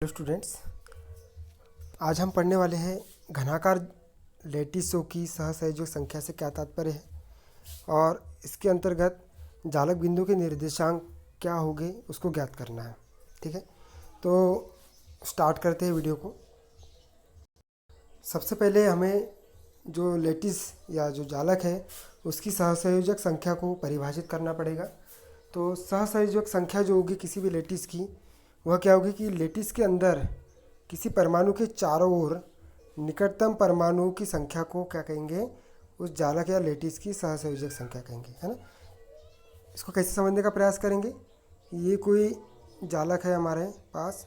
Hello students, आज हम पढ़ने वाले हैं घनाकार लैटिसों की सहसंयोजक संख्या से क्या तात्पर्य है और इसके अंतर्गत जालक बिंदु के निर्देशांक क्या होंगे उसको ज्ञात करना है। ठीक है, तो स्टार्ट करते हैं वीडियो को। सबसे पहले हमें जो लैटिस या जो जालक है उसकी सहसंयोजक संख्या को परिभाषित करना पड़ेगा। तो सहसंयोजक संख्या जो होगी किसी भी लैटिस की, वह क्या होगी कि लैटिस के अंदर किसी परमाणु के चारों ओर निकटतम परमाणुओं की संख्या को क्या कहेंगे, उस जालक या लैटिस की सहसंयोजक संख्या कहेंगे, है ना। इसको कैसे समझने का प्रयास करेंगे। ये कोई जालक है हमारे पास,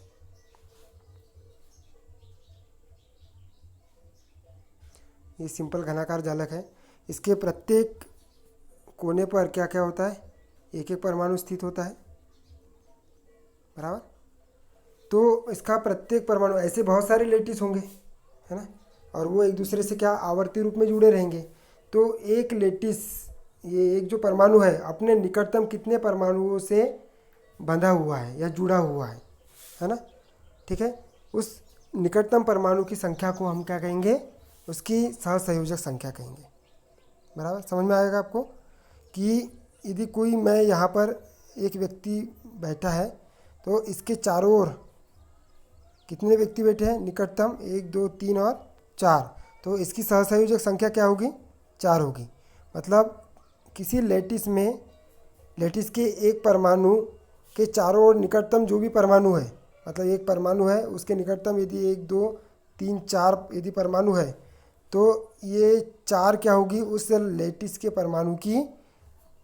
ये सिंपल घनाकार जालक है। इसके प्रत्येक कोने पर क्या क्या होता है, एक एक परमाणु स्थित होता है, बराबर। तो इसका प्रत्येक परमाणु, ऐसे बहुत सारे लैटिस होंगे, है ना, और वो एक दूसरे से क्या आवर्ती रूप में जुड़े रहेंगे। तो एक लैटिस, ये एक जो परमाणु है अपने निकटतम कितने परमाणुओं से बंधा हुआ है या जुड़ा हुआ है ना। ठीक है, उस निकटतम परमाणु की संख्या को हम क्या कहेंगे, उसकी सहसंयोजक संख्या कहेंगे, बराबर। समझ में आएगा आपको कि यदि कोई, मैं यहाँ पर एक व्यक्ति बैठा है तो इसके चारों ओर कितने व्यक्ति बैठे हैं, निकटतम 1 2 3 और 4, तो इसकी सहसंयोजक संख्या क्या होगी, 4 होगी। मतलब किसी लैटिस में, लैटिस के एक परमाणु के चारों ओर निकटतम जो भी परमाणु है, मतलब एक परमाणु है उसके निकटतम यदि 1 2 3 4 यदि परमाणु है, तो ये 4 क्या होगी, उस लैटिस के परमाणु की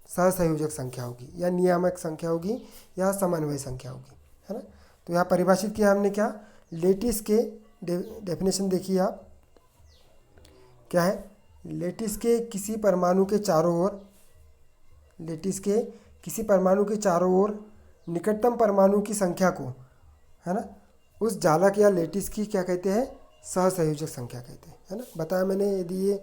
सहसंयोजक संख्या होगी या नियामक संख्या होगी या समन्वय संख्या होगी, है ना। तो यहाँ परिभाषित किया हमने क्या, लैटिस के डेफिनेशन देखिए आप, क्या है, लैटिस के किसी परमाणु के चारों ओर, लैटिस के किसी परमाणु के चारों ओर निकटतम परमाणु की संख्या को, है ना, उस जालक या लैटिस की क्या कहते हैं, सहसंयोजक संख्या कहते हैं, है ना। बताया मैंने, यदि ये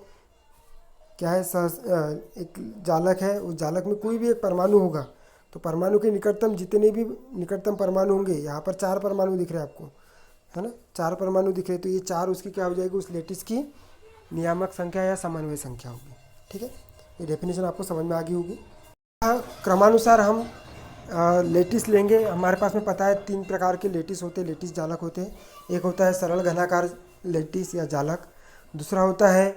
क्या है, एक जालक है, उस जालक में कोई भी एक परमाणु होगा तो परमाणु के निकटतम जितने भी निकटतम परमाणु होंगे, यहाँ पर 4 परमाणु दिख रहे हैं आपको, है ना, 4 परमाणु दिख रहे हैं, तो ये 4 उसकी क्या हो जाएगी, उस लैटिस की नियामक संख्या या समन्वय संख्या होगी। ठीक है, ये डेफिनेशन आपको समझ में आ गई होगी। क्रमानुसार हम लैटिस लेंगे। हमारे पास में पता है 3 प्रकार के लैटिस होते हैं, लैटिस जालक होते हैं। एक होता है सरल घनाकार लैटिस या जालक, दूसरा होता है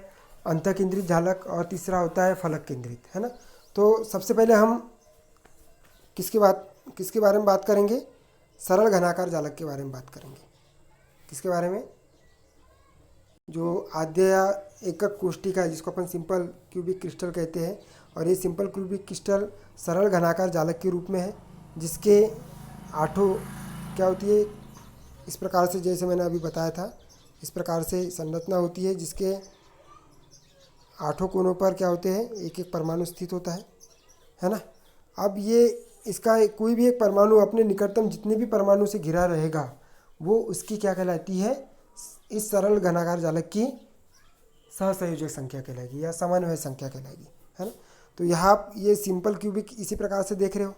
अंतःकेंद्रित जालक और तीसरा होता है फलक केंद्रित, है ना। तो सबसे पहले हम किसके बारे में बात करेंगे, सरल घनाकार जालक के बारे में बात करेंगे। किसके बारे में, जो आद्य या एकक कोष्ठिका है जिसको अपन सिंपल क्यूबिक क्रिस्टल कहते हैं, और ये सिंपल क्यूबिक क्रिस्टल सरल घनाकार जालक के रूप में है, जिसके 8 क्या होती है, इस प्रकार से, जैसे मैंने अभी बताया था, इस प्रकार से संरचना होती है, जिसके 8 कोनों पर क्या होते हैं, एक एक परमाणु स्थित होता है ना। अब ये इसका कोई भी एक परमाणु अपने निकटतम जितने भी परमाणु से घिरा रहेगा, वो उसकी क्या कहलाती है, इस सरल घनाकार जालक की सहसंयोजक संख्या कहलाएगी या समन्वय संख्या कहलाएगी, है ना। तो यहाँ आप ये सिंपल क्यूबिक इसी प्रकार से देख रहे हो,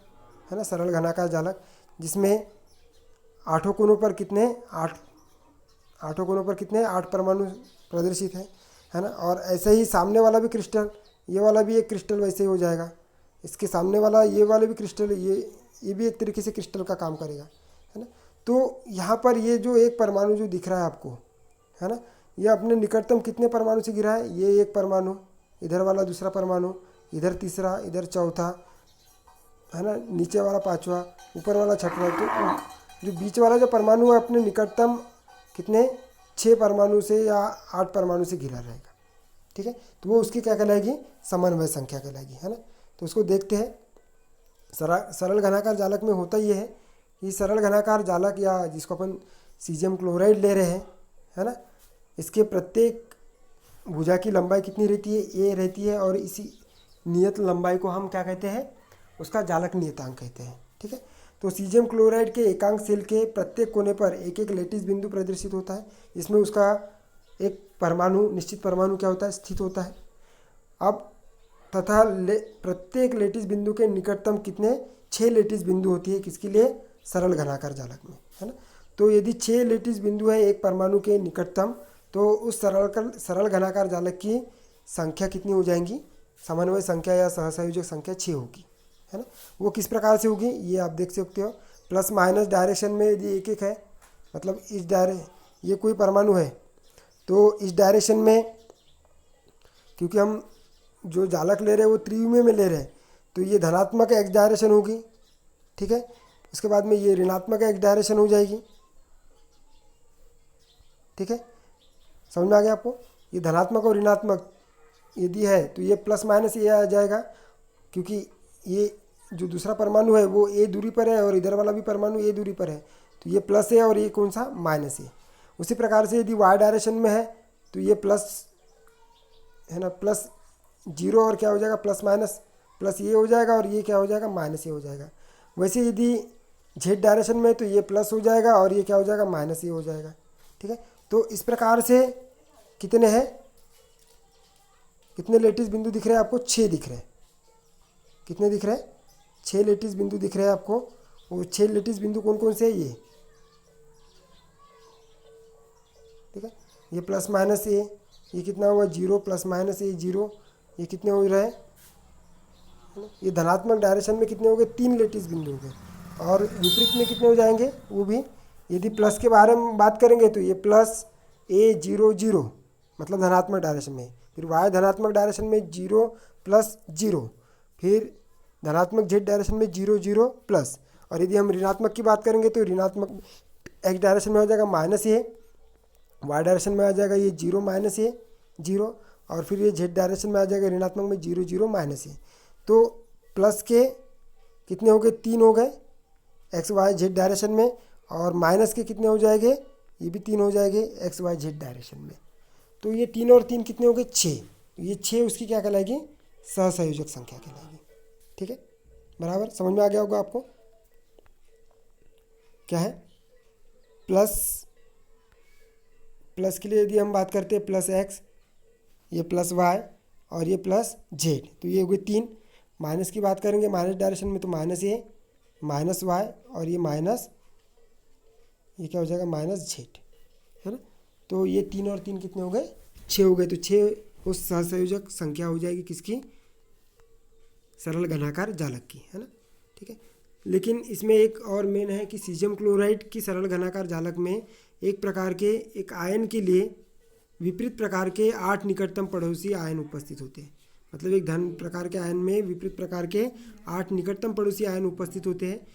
है ना, सरल घनाकार जालक, जिसमें 8 कोनों पर कितने, 8 कोनों पर कितने, 8 परमाणु प्रदर्शित है ना। और ऐसे ही सामने वाला भी क्रिस्टल, ये वाला भी एक क्रिस्टल वैसे ही हो जाएगा, इसके सामने वाला ये वाला भी क्रिस्टल, ये भी एक तरीके से क्रिस्टल का काम करेगा, है ना। तो यहाँ पर ये जो एक परमाणु जो दिख रहा है आपको, है ना, ये अपने निकटतम कितने परमाणु से घिरा है, ये एक परमाणु, इधर वाला दूसरा परमाणु, इधर तीसरा, इधर चौथा, है ना, नीचे वाला 5वां, ऊपर वाला 6वां। तो जो बीच वाला जो परमाणु है अपने निकटतम कितने, 6 परमाणु से या 8 परमाणु से घिरा रहेगा। ठीक है, तो वो उसकी क्या कहलाएगी, समन्वय संख्या कहलाएगी, है ना। तो उसको देखते हैं। सरल घनाकार जालक में होता ये है कि सरल घनाकार जालक या जिसको अपन सीजियम क्लोराइड ले रहे हैं, है ना, इसके प्रत्येक भुजा की लंबाई कितनी रहती है, ए रहती है, और इसी नियत लंबाई को हम क्या कहते हैं, उसका जालक नियतांक कहते हैं। ठीक है, तो सीजियम क्लोराइड के एकांक सेल के प्रत्येक कोने पर एक एक लैटिस बिंदु प्रदर्शित होता है, इसमें उसका एक परमाणु, निश्चित परमाणु क्या होता है, स्थित होता है। अब तथा प्रत्येक लैटिस बिंदु के निकटतम कितने, 6 लैटिस बिंदु होती है, किसके लिए, सरल घनाकार जालक में, है ना। तो यदि 6 लेटिस बिंदु है एक परमाणु के निकटतम, तो उस सरल घनाकार जालक की संख्या कितनी हो जाएंगी? समन्वय संख्या या सहसंयोजक संख्या 6 होगी, है ना। वो किस प्रकार से होगी ये आप देख सकते हो। प्लस माइनस डायरेक्शन में यदि एक एक है, मतलब इस ये कोई परमाणु है तो इस डायरेक्शन में, क्योंकि हम जो जालक ले रहे हैं वो त्रिविमीय में ले रहे हैं, तो ये धनात्मक एक्स डायरेक्शन होगी, ठीक है। उसके बाद में ये ऋणात्मक एक्स डायरेक्शन हो जाएगी, ठीक है। समझ में आ गया आपको? ये धनात्मक और ऋणात्मक यदि है तो ये प्लस माइनस ये आ जाएगा, क्योंकि ये जो दूसरा परमाणु है वो ए दूरी पर है और इधर वाला भी परमाणु ए दूरी पर है, तो ये प्लस है और ये कौन सा? माइनस है। उसी प्रकार से यदि वाई डायरेक्शन में है तो ये प्लस है ना, प्लस 0 और क्या हो जाएगा? प्लस माइनस प्लस ये हो जाएगा और ये क्या हो जाएगा? माइनस ये हो जाएगा। वैसे यदि जेड डायरेक्शन में तो ये प्लस हो जाएगा और ये क्या हो जाएगा? माइनस ये हो जाएगा, ठीक है। तो इस प्रकार से कितने हैं, कितने लेटिस बिंदु दिख रहे हैं आपको? 6 दिख रहे हैं। कितने दिख रहे हैं? 6 लेटिस बिंदु दिख रहे हैं आपको। वो 6 लेटिस बिंदु कौन कौन से है? ये, ठीक है। ये प्लस माइनस ये कितना हुआ? 0 प्लस माइनस ये 0, ये कितने हो रहे हैं? ये धनात्मक डायरेक्शन में कितने हो गए? 3 लेटिस बिंदु हो गए। और विपरीत में कितने हो जाएंगे? वो भी यदि प्लस के बारे में बात करेंगे तो ये प्लस A0 0, मतलब धनात्मक डायरेक्शन में। फिर वाई धनात्मक डायरेक्शन में 0 प्लस 0, फिर धनात्मक जेड डायरेक्शन में 0 0 प्लस। और यदि हम ऋणात्मक की बात करेंगे तो ऋणात्मक एक्स डायरेक्शन में हो जाएगा माइनस ये, वाई डायरेक्शन में आ जाएगा ये 0 माइनस ये 0, और फिर ये जेड डायरेक्शन में आ जाएगा ऋणात्मक में 0 0 माइनस ये। तो प्लस के कितने हो गए? 3 हो गए एक्स वाई जेड डायरेक्शन में, और माइनस के कितने हो जाएंगे? ये भी 3 हो जाएंगे एक्स वाई जेड डायरेक्शन में। तो ये 3 और 3 कितने हो गए? 6। तो ये 6 उसकी क्या कहलाएगी? सहसंयोजक संख्या कहलाएगी, ठीक है। बराबर समझ में आ गया होगा आपको? क्या है? प्लस के लिए यदि हम बात करते हैं प्लस एक्स, ये प्लस वाई और ये प्लस जेड, तो ये हो गए 3। माइनस की बात करेंगे माइनस डायरेक्शन में तो माइनस ये माइनस वाई और ये माइनस, ये क्या हो जाएगा? माइनस जेड, है ना। तो ये 3 और 3 कितने हो गए? 6 हो गए। तो 6 उस सहसंयोजक संख्या हो जाएगी किसकी? सरल घनाकार जालक की, है ना, ठीक है। लेकिन इसमें एक और मेन है कि सीजियम क्लोराइड की सरल घनाकार जालक में एक प्रकार के एक आयन के लिए विपरीत प्रकार के 8 निकटतम पड़ोसी आयन उपस्थित होते हैं। मतलब एक धन प्रकार के आयन में विपरीत प्रकार के 8 निकटतम पड़ोसी आयन उपस्थित होते हैं,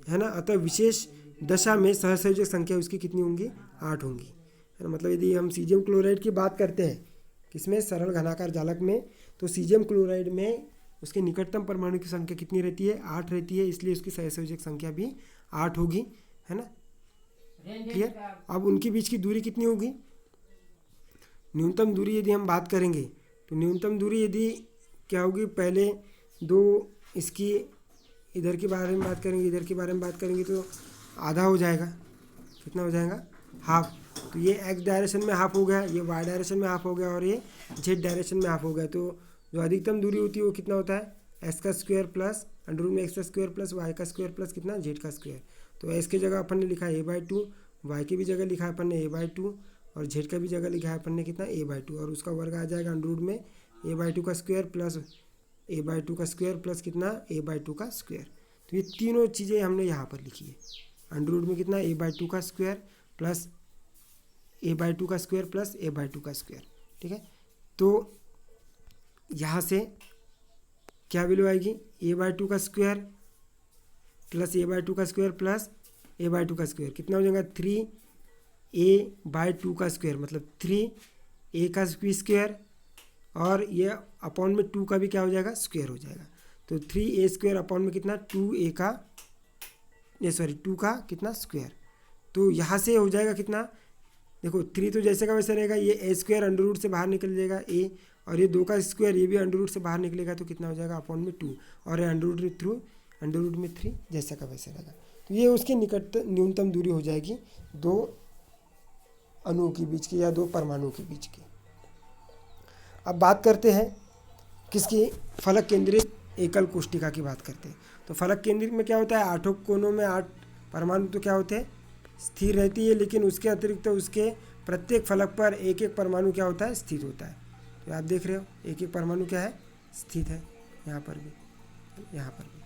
है ना। अतः विशेष दशा में सहसंयोजक संख्या उसकी कितनी होंगी? 8 होंगी, है ना। मतलब यदि हम सीजियम क्लोराइड की बात करते हैं किसमें? सरल घनाकार जालक में, तो सीजियम क्लोराइड में उसके निकटतम परमाणु की संख्या कितनी रहती है? 8 रहती है, इसलिए उसकी सहसंयोजक संख्या भी 8 होगी, है ना। क्लियर? अब उनके बीच की दूरी कितनी होगी? न्यूनतम दूरी यदि हम बात करेंगे तो न्यूनतम दूरी यदि क्या होगी? पहले 2 इसकी इधर के बारे में बात करेंगे, इधर के बारे में बात करेंगे तो आधा हो जाएगा। कितना हो जाएगा? हाफ। तो ये एक्स डायरेक्शन में हाफ हो गया, ये वाई डायरेक्शन में हाफ हो गया और ये जेड डायरेक्शन में हाफ हो गया। तो जो अधिकतम दूरी होती है वो कितना होता है? एक्स का स्क्वायर प्लस अंडर रूट में एक्स का स्क्वायर प्लस वाई का स्क्वायर प्लस कितना? जेड का स्क्वायर। तो एक्स की जगह अपन ने लिखा है a/2, वाई की भी जगह लिखा है अपन ने a/2 और जेड का भी जगह लिखा है अपन ने कितना? a/2, और उसका वर्ग आ जाएगा अंडर रूट में a/2 का स्क्वायर प्लस a/2 का स्क्वायर प्लस कितना? a/2 का स्क्वायर। तो ये तीनों चीज़ें हमने यहाँ पर लिखी है। अंडर रूट में कितना? a/2 का स्क्वायर प्लस a/2 का स्क्वायर प्लस a/2 का स्क्वायर, ठीक है। तो यहाँ से क्या वैल्यू आएगी? a/2 का स्क्वायर प्लस a/2 का स्क्वायर प्लस a/2 का स्क्वायर कितना हो जाएगा? 3a/2 का स्क्वायर, मतलब 3a का स्क्वायर, और ये अपॉन में 2 का भी क्या हो जाएगा? स्क्वायर हो जाएगा। तो 3a स्क्वायर अपॉन में कितना? 2a का 2 का कितना? स्क्वायर। तो यहाँ से हो जाएगा कितना? देखो 3 तो जैसे का वैसे रहेगा, ये a स्क्वायर अंडर रूट से बाहर निकल जाएगा a, और ये 2 का स्क्वायर ये भी अंडर रूट से बाहर निकलेगा, तो कितना हो जाएगा? अपॉन में 2, और ये अंडर रूट में 3 जैसा का वैसे रहेगा। तो ये उसकी निकट न्यूनतम दूरी हो जाएगी 2 अणुओं के बीच की या 2 परमाणुओं के बीच की। अब बात करते हैं किसकी? फलक केंद्रित एकल कोष्टिका की बात करते हैं। तो फलक केंद्रित में क्या होता है? 8 कोनों में 8 परमाणु तो क्या होते हैं? स्थिर रहती है, लेकिन उसके अतिरिक्त उसके प्रत्येक फलक पर एक एक परमाणु क्या होता है, स्थित होता है। तो आप देख रहे हो एक एक परमाणु क्या है, स्थित है, यहाँ पर भी, यहाँ पर भी।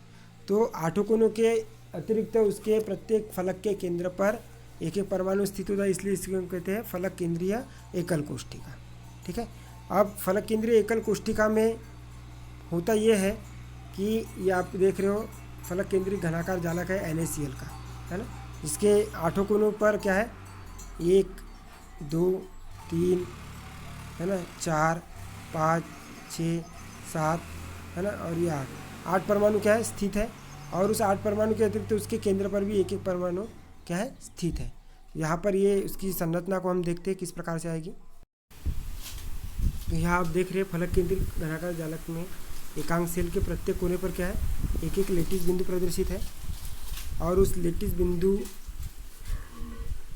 तो आठों कोनों के अतिरिक्त उसके प्रत्येक फलक के केंद्र पर एक एक परमाणु स्थित होता है, इसलिए इसको हम कहते हैं फलक केंद्रीय एकल कोष्ठिका। ठीक है। अब फलक केंद्रीय एकल कोष्ठिका में होता ये है कि ये आप देख रहे हो फलक केंद्रीय घनाकार जालक है NaCl का, है ना, जिसके आठों कोनों पर क्या है, 1 2 3 है ना, 4 5 6 7 है ना, और ये 8 परमाणु क्या है, स्थित है। और उस 8 परमाणु के अतिरिक्त उसके केंद्र पर भी एक एक परमाणु क्या है, स्थित है। यहाँ पर ये उसकी संरचना को हम देखते हैं किस प्रकार से आएगी। तो यहाँ आप देख रहे हैं फलक केंद्रीय घनाकार जालक में एकांक सेल के प्रत्येक कोने पर क्या है, एक एक लेटिस बिंदु प्रदर्शित है, और उस लेटिस बिंदु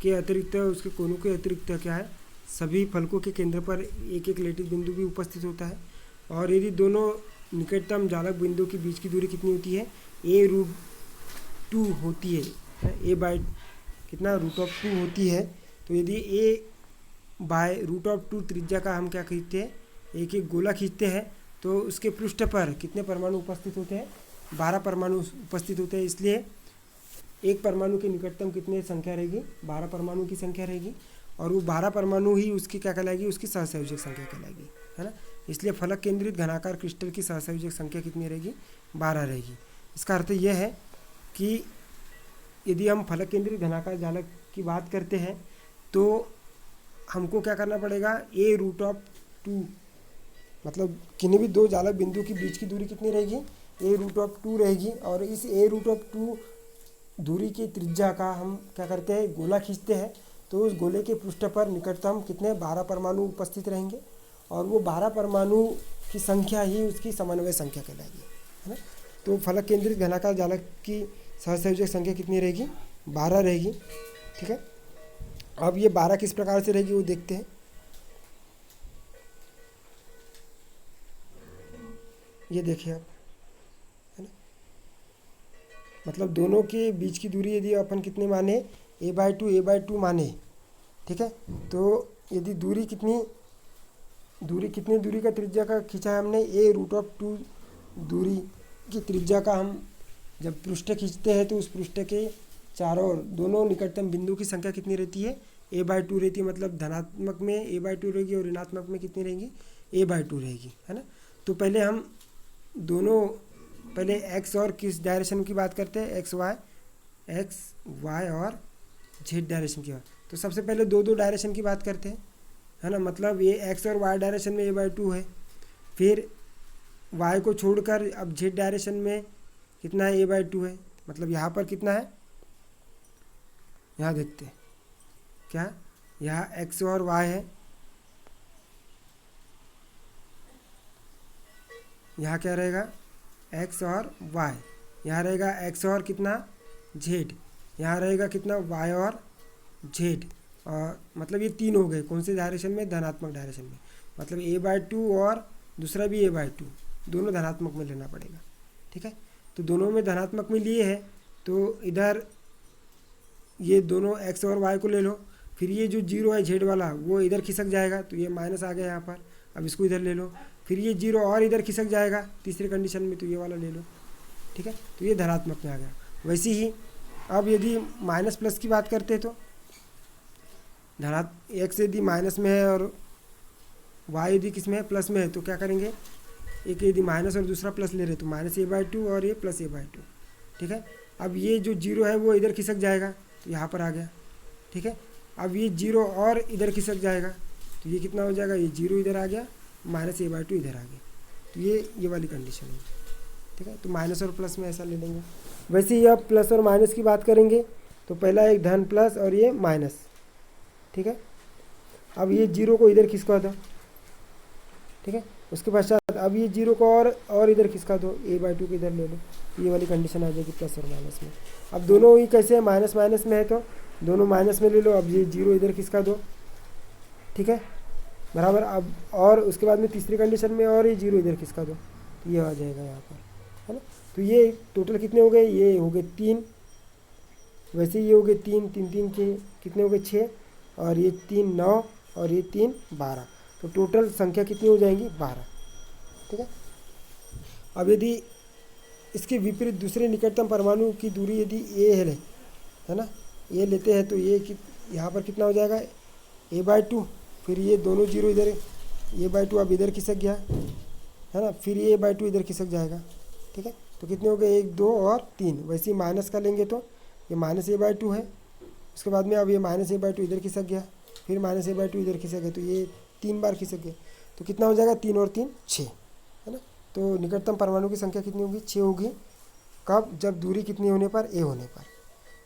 के अतिरिक्त उसके कोनों के अतिरिक्त क्या है, सभी फलकों के केंद्र पर एक एक लेटिस बिंदु भी उपस्थित होता है। और यदि दोनों निकटतम जालक बिंदु के बीच की दूरी कितनी होती है, a√2 होती है, कितना √2 होती है। तो यदि a/√2 त्रिज्या का हम क्या खींचते हैं, एक एक गोला खींचते हैं, तो उसके पृष्ठ पर कितने परमाणु उपस्थित होते हैं, 12 परमाणु उपस्थित होते हैं। इसलिए एक परमाणु के निकटतम कितने संख्या रहेगी, 12 परमाणु की संख्या रहेगी, और वो 12 परमाणु ही उसकी क्या कहलाएगी, उसकी सहसंयोजक संख्या कहलाएगी, है ना। इसलिए फलक केंद्रित घनाकार क्रिस्टल की सहसंयोजक संख्या कितनी रहेगी, 12 रहेगी। इसका अर्थ यह है कि यदि हम फलक केंद्रित घनाकार जालक की बात करते हैं तो हमको क्या करना पड़ेगा, a√2 मतलब किन्हीं भी दो जालक बिंदु के बीच की दूरी कितनी रहेगी, a√2 रहेगी। और इस a√2 दूरी की त्रिज्या का हम क्या करते हैं, गोला खींचते हैं, तो उस गोले के पृष्ठ पर निकटतम कितने 12 परमाणु उपस्थित रहेंगे, और वो 12 परमाणु की संख्या ही उसकी समन्वय संख्या कहलाएगी, है ना। तो फलक केंद्रित घनाकार जालक की सहसंयोजक संख्या कितनी रहेगी, 12 रहेगी। ठीक है। अब ये 12 किस प्रकार से रहेगी वो देखते हैं। ये देखिए आप, है ना, मतलब दोनों के बीच की दूरी यदि अपन कितनी माने, a/2 माने, ठीक है। तो यदि दूरी दूरी का त्रिज्या का खींचा है हमने, a√2 दूरी की त्रिज्या का हम जब पृष्ठ खींचते हैं तो उस पृष्ठ के चारों ओर दोनों निकटतम बिंदु की संख्या कितनी रहती है, a/2 रहती है। मतलब धनात्मक में a/2 रहेगी और ऋणात्मक में कितनी रहेंगी, a/2 रहेगी, है ना। तो पहले हम दोनों पहले x और किस डायरेक्शन की बात करते हैं, x y और z डायरेक्शन की बात। तो सबसे पहले दो डायरेक्शन की बात करते हैं, है ना। मतलब ये x और y डायरेक्शन में a/2 है, फिर y को छोड़कर अब z डायरेक्शन में कितना है, a/2 है। मतलब यहाँ पर कितना है, यहाँ देखते हैं क्या, यहाँ x और y है, यहाँ क्या रहेगा, x और y, यहाँ रहेगा x और कितना z, यहाँ रहेगा कितना y और z। और मतलब ये 3 हो गए, कौन से डायरेक्शन में, धनात्मक डायरेक्शन में। मतलब a/2 और दूसरा भी a/2, दोनों धनात्मक में लेना पड़ेगा। ठीक है। तो दोनों में धनात्मक में लिए है, तो इधर ये दोनों x और y को ले लो, फिर ये जो 0 है z वाला वो इधर खिसक जाएगा, तो ये माइनस आ गया यहाँ पर, अब इसको इधर ले लो, फिर ये 0 और इधर खिसक जाएगा तीसरे कंडीशन में, तो ये वाला ले लो। ठीक है। तो ये धनात्मक में आ गया। वैसे ही अब यदि माइनस प्लस की बात करते हैं तो x यदि माइनस में है और y यदि किस में है, प्लस में है, तो क्या करेंगे, एक यदि माइनस और दूसरा प्लस ले रहे तो -a/2 और ये +a/2। ठीक है। अब ये जो 0 है वो इधर खिसक जाएगा, तो यहाँ पर आ गया। ठीक है। अब ये 0 और इधर खिसक जाएगा, तो ये कितना हो जाएगा, ये 0 इधर आ गया, -a/2 इधर आ गया, तो ये वाली कंडीशन है। ठीक है। तो माइनस और प्लस में ऐसा ले लेंगे। वैसे ही अब प्लस और माइनस की बात करेंगे, तो पहला एक धन प्लस और ये माइनस। ठीक है। अब ये 0 को इधर खिसका दो। ठीक है। उसके पश्चात अब ये 0 को और इधर खिसका दो, a/2 को इधर ले लो, ये वाली कंडीशन आ जाएगी प्लस और माइनस में। अब दोनों ही कैसे है, माइनस माइनस में है, तो दोनों माइनस में ले लो। अब ये 0 इधर खिसका दो। ठीक है, बराबर। अब और उसके बाद में तीसरी कंडीशन में और ये 0 इधर खिसका दो, तो ये आ जाएगा यहाँ पर, है ना। तो ये टोटल कितने हो गए, ये हो गए 3, वैसे ये हो गए 3 3 3 के कितने हो गए 6, और ये 3 9, और ये 3 12। तो टोटल संख्या कितनी हो जाएंगी 12। ठीक है। अब यदि इसके विपरीत दूसरे निकटतम परमाणु की दूरी यदि ए है ना, ए लेते हैं तो ये यहाँ पर कितना हो जाएगा a/2, फिर ये दोनों जीरो इधर, a/2 अब इधर खिसक गया है ना, फिर ये a/2 इधर खिसक जाएगा। ठीक है। तो कितने हो गए 1 2 और 3। वैसे ही माइनस का लेंगे तो ये -a/2 है, उसके बाद में अब ये -a/2 इधर खिसक गया, फिर -a/2 इधर खिसक गया, तो ये 3 बार खिसक गया। तो कितना हो जाएगा 3 और 3 6 है ना। तो निकटतम परमाणु की संख्या कितनी होगी 6 होगी। कब? जब दूरी कितनी होने पर a होने पर।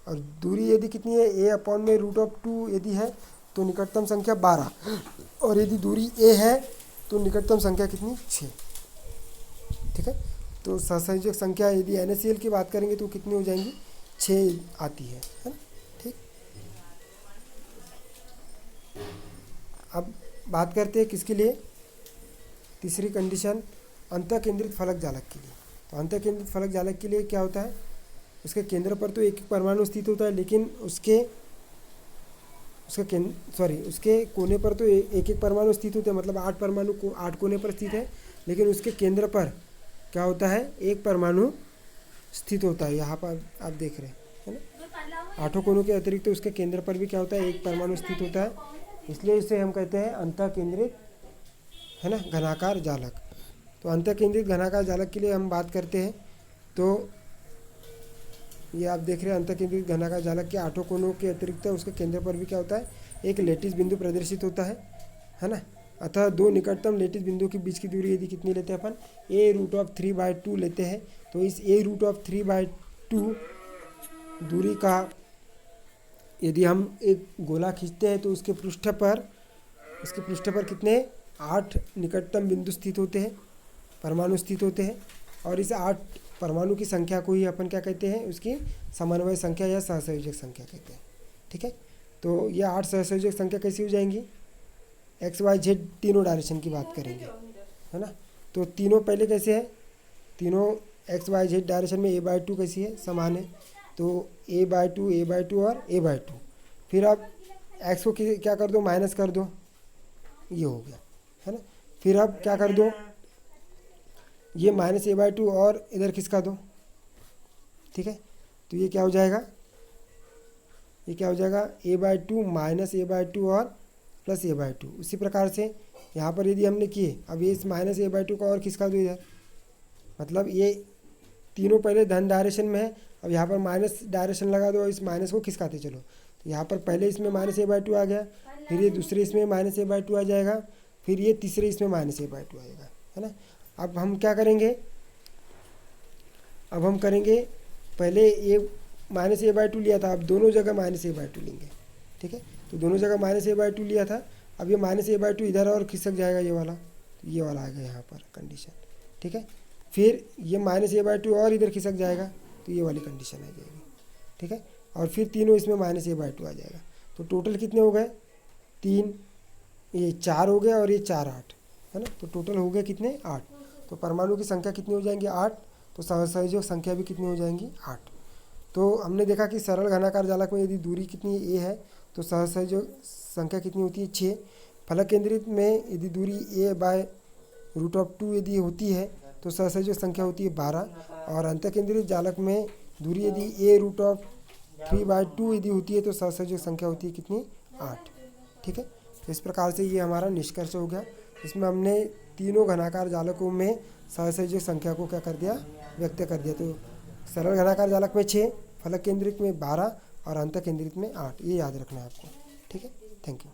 और दूरी यदि कितनी है a/√2 यदि है तो निकटतम संख्या 12, और यदि दूरी a है तो निकटतम संख्या कितनी 6। ठीक है। तो सहसंयोजक संख्या यदि NaCl की बात करेंगे तो कितनी हो जाएंगी 6 आती है ना। ठीक। अब बात करते हैं किसके लिए, तीसरी कंडीशन अंतः केंद्रित फलक जालक के लिए। तो अंतः केंद्रित फलक जालक के लिए क्या होता है, उसके केंद्र पर तो एक एक परमाणु स्थित होता है, लेकिन उसके कोने पर तो एक एक परमाणु स्थित होते हैं, मतलब 8 परमाणु को 8 कोने पर स्थित है, लेकिन उसके केंद्र पर क्या होता है एक परमाणु स्थित होता है। यहाँ पर आप देख रहे हैं है ना, 8 कोनों के अतिरिक्त तो उसके केंद्र पर भी क्या होता है एक परमाणु स्थित होता है, इसलिए इसे हम कहते हैं अंतः केंद्रित है ना घनाकार जालक। तो अंतः केंद्रित घनाकार जालक के लिए हम बात करते हैं तो ये आप देख रहे हैं अंतः केंद्रित घनाकार जालक के 8 कोनों के अतिरिक्त उसके केंद्र पर भी क्या होता है एक लेटिस बिंदु प्रदर्शित होता है ना। अतः दो निकटतम लेटिस बिंदु के बीच की दूरी यदि कितनी लेते हैं अपन a√3/2 लेते हैं, तो इस a√3/2 दूरी का यदि हम एक गोला खींचते हैं तो उसके पृष्ठ पर कितने 8 निकटतम बिंदु स्थित होते हैं, परमाणु स्थित होते हैं, और इस 8 परमाणु की संख्या को ही अपन क्या कहते हैं उसकी समन्वय संख्या या सहसंयोजक संख्या कहते हैं। ठीक है। तो ये 8 सहसंयोजक संख्या कैसी हो जाएंगी, XYZ तीनों डायरेक्शन की बात करेंगे है ना। तो तीनों पहले कैसे है, तीनों XYZ डायरेक्शन में a/2 कैसी है समान है, तो a/2 और a/2। फिर आप x को क्या कर दो माइनस कर दो, ये हो गया है ना। फिर अब क्या कर दो ये -a/2 और इधर खिसका दो। ठीक है। तो ये क्या हो जाएगा a/2 -a/2 और प्लस a/2। उसी प्रकार से यहाँ पर यदि हमने किए, अब ये इस -a/2 का और खिसका दो इधर, मतलब ये तीनों पहले धन डायरेक्शन में है, अब यहाँ पर माइनस डायरेक्शन लगा दो और इस माइनस को खिसकाते चलो। तो यहाँ पर पहले इसमें -a/2 आ गया, फिर ये दूसरे इसमें -a/2 आ जाएगा, फिर ये तीसरे इसमें -a/2 आएगा है ना। अब हम क्या करेंगे, अब हम करेंगे पहले ये -a/2 लिया था, अब दोनों जगह -a/2 लेंगे। ठीक है। तो दोनों जगह -a/2 लिया था, अब ये -a/2 इधर और खिसक जाएगा, ये वाला आ गया यहाँ पर कंडीशन। ठीक है। फिर ये -a/2 और इधर खिसक जाएगा, तो ये वाली कंडीशन आ जाएगी। ठीक है। और फिर तीनों इसमें -a/2 आ जाएगा। तो टोटल कितने हो गए 3, ये 4 हो गए और ये 4 8 है ना। तो टोटल हो गए कितने 8। तो परमाणु की संख्या कितनी हो जाएंगी 8, तो सहसंयोजक संख्या भी कितनी हो जाएंगी 8। तो हमने देखा कि सरल घनाकार जालक में यदि दूरी कितनी a है तो सहसंयोजक संख्या कितनी होती है 6। फलक केंद्रित में यदि दूरी a/√2 यदि होती है तो सहसंयोजक संख्या होती है 12, और अंतः केंद्रित जालक में दूरी यदि a√3/2 यदि होती है तो सहसंयोजक संख्या होती है कितनी 8। ठीक है। तो इस प्रकार से ये हमारा निष्कर्ष हो गया। इसमें हमने तीनों घनाकार जालकों में सहसंयोजक संख्या को क्या कर दिया व्यक्त कर दिया। तो सरल घनाकार जालक में 6, फलक केंद्रित में 12 और अंतः केंद्रित में 8, ये याद रखना है आपको। ठीक है। Thank you.